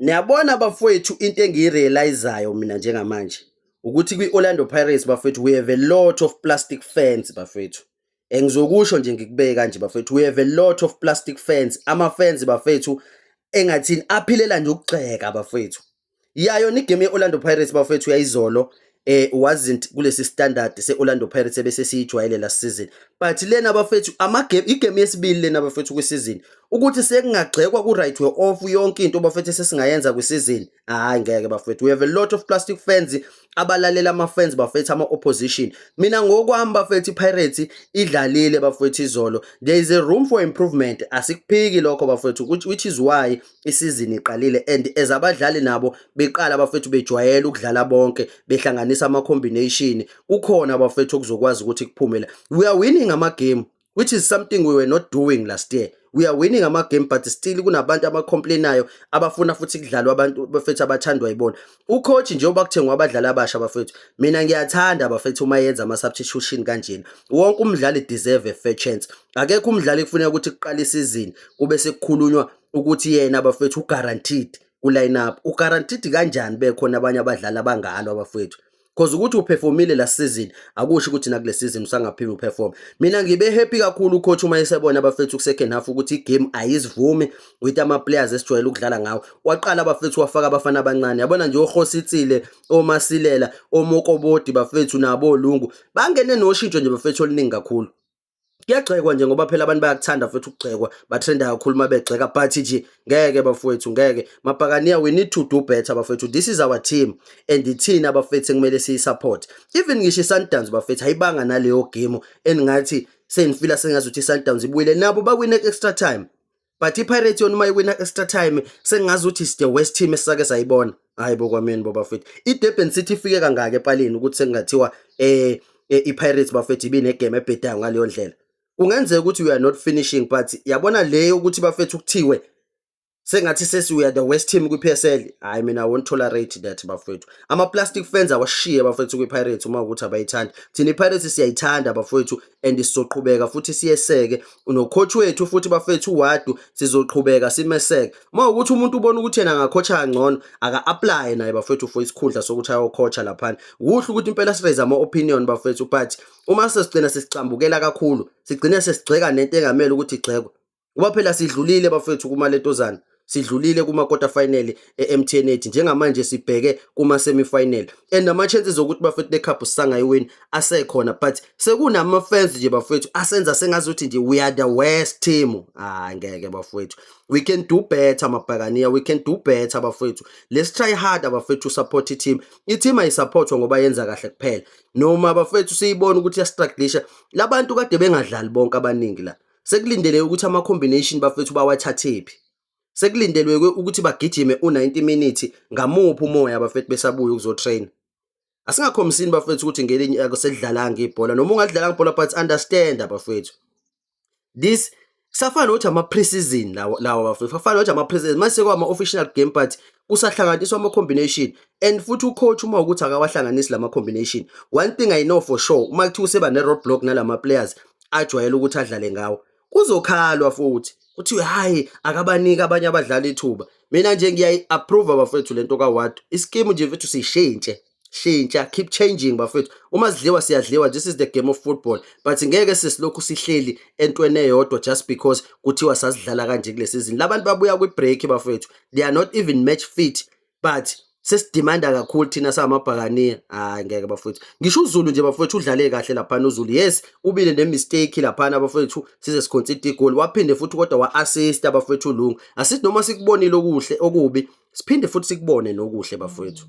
Niyabona bafowethu into engiyirealizayo mina njengamanje ukuthi kwi-Orlando Pirates bafowethu we have a lot of plastic fans bafowethu. Ngizokusho nje ngikubeke kanje bafowethu, we have a lot of plastic fans. Ama-fans bafowethu engathini aphilela nje ukugxeka bafowethu. Yona igame ye-Orlando Pirates bafowethu yayizolo wasn't kulesi standard se-Orlando Pirates ebese siyijwayele last season, but lena bafethu igame yesibili lena bafethu kwisizini ukuthi sekungagxekwa ku-right way off yonke into bafethu sesingayenza kwisizini. Hayi ngeke bafethu, we have a lot of plastic fans abalalela ama-fans bafethu ama-opposition. Mina ngokwami bafethu i-Pirates idlalile bafethu izolo, there is a room for improvement. Asikuphiki lokho bafethu, which is why isizini iqalile and as abadlali nabo beqala bafethu bejwayele ukudlala bonke behlanganisa ama-combination, ukhona bafethu okuzokwazi ukuthi kuphumele. We are winning ama-game, which is something we were not doing last year. We are winning ama-game but still kunabantu abacomplainayo abafuna futhi kudlalwa abantu bafethu abathandwa yibona. Ucoach njengoba kuthengwa abadlali abasha bafethu, mina ngiyathanda bafethu uma yenza ama-substitution kanjena. Wonke umdlali deserve a fair chance. Akekho umdlali kufuneka ukuthi kuqala isizini kube sekukhulunywa ukuthi yena bafethu uguaranteed ku-line up. Uguaranteed kanjani bekhona abanye abadlali abangalo abafethu? Because ukuthi uperformile last season akusho ukuthi nakule season usangaphinde uperform. Mina ngibe happy kakhulu ucoach uma esebona abafethu ku-second half ukuthi igame ayizivumi with ama-players esijwayele ukudlala ngawo. Waqala abafethu wafaka abafana abancane, yabona nje oHositsile, oMasilela, oMokobodi bafethu nabo oLungu bangene noshintsho nje bafethu oluningi kakhulu. Kuyagxekwa nje ngoba phela abantu bayakuthanda futhi ukugxekwa, batrenda kakhulu mabegxeka, but nje ngeke bafowethu ngeke. Mabhakaniya, we need to do better bafethu. This is our team and ithina bafethu kumele siyi-support. Even ngisho iSundowns bafethu ayibanga naleyo game engathi senifila sengazuthi iSundowns ibuyile nabo bawine extra time, but iPirates yona uma iwina extra time sengazuthi is the worst team esake sayibona. Hayi bokwameni bo bafethu, iDurban City ifike kangaka epalini ukuthi sengathiwa iPirates bafethu ibinegame ebhedayo ngaleyo ndlela. Kungenzeka ukuthi we are not finishing, but yabona leyo ukuthi bafethu kuthiwe sengathi we are the worst team kwi-PSL. Hayi mina I won't tolerate that bafethu. Ama-plastic fans awashiye bafethu kwi-Pirates uma ukuthi abayithanda. Thina iPirates siyayithanda bafethu and sizoqhubeka futhi siyeseke. Unocoach wethu futhi bafethu uWadu sizoqhubeka simeseke. Uma ukuthi umuntu ubona ukuthi yena angacoacha kangcono aka-apply naye bafethu for isikhundla sokuthi ayocoacha laphana. Kuhle ukuthi impela siraise ama-opinion bafethu, but uma sesigcina sesicambukela kakhulu sigcina sesigxeka nento engamele ukuthi igxekwe. Ngoba phela sidlulile bafethu kumaletozana, sidlulile kuma-quarter final e-MTN8, njengamanje sibheke kuma-semi-final and ama-chances zokuthi bafethu le-cup sisangayiwini asekhona, but sekunama-fans nje bafethu asenza sengazuthi nje we are the worst team. Ngeke bafethu, we can do better mabhakaniya, we can do better bafethu. Let's try harder bafethu support i-team. I-team ayisupportwa ngoba yenza kahle kuphela, noma bafethu siyibona ukuthi yastrugglisha labantu kade bengadlali bonke abaningi la. Sekulindele ukuthi ama-combination bafethu bawathathephi, sekulindelwe ukuthi bagijime u-90 minutes ngamuphi umoya bafethu besabuya ukuzotrain. Asingakhomisini bafethu ukuthi ngelinye akusedlalanga ibhola, noma ungadlalanga ibhola but understand bafethu, this safana nokuthi ama-pre-season lawa bafethu, safana nokuthi ama-pre-season mase kwama-official game but kusahlanganiswa ama-combination. And futhi ucoach uma ukuthi akawahlanganisi lama-combination, one thing I know for sure, uma kuthiwa useba ne-roadblock nalama-players ajwayele ukuthi adlale ngawo, kuzokhalwa futhi kuthiwe hayi akabanika abanye abadlali ithuba. Mina nje ngiyayi-approve bafethu lento kaWadu, iskimu nje mfethu sishintsha, keep changing bafethu. Uma sidliwa siyadliwa, this is the game of football, but ngeke sesilokhu sihleli entweni eyodwa just because kuthiwa sasidlala kanje kule season. Labantu babuya kwi-break bafethu, they are not even match fit, but sesidimanda kakhulu thina samabhakaniya. Ngeke bafethu, ngisho uZulu nje bafethu udlale kahle laphana uZulu, yes ubile ne-mistake laphana bafethu size siconcede igoli, waphinde futhi kodwa wa-assist bafethu uLungu. Asithi noma sikubonile okuhle okubi siphinde futhi sikubone nokuhle bafethu.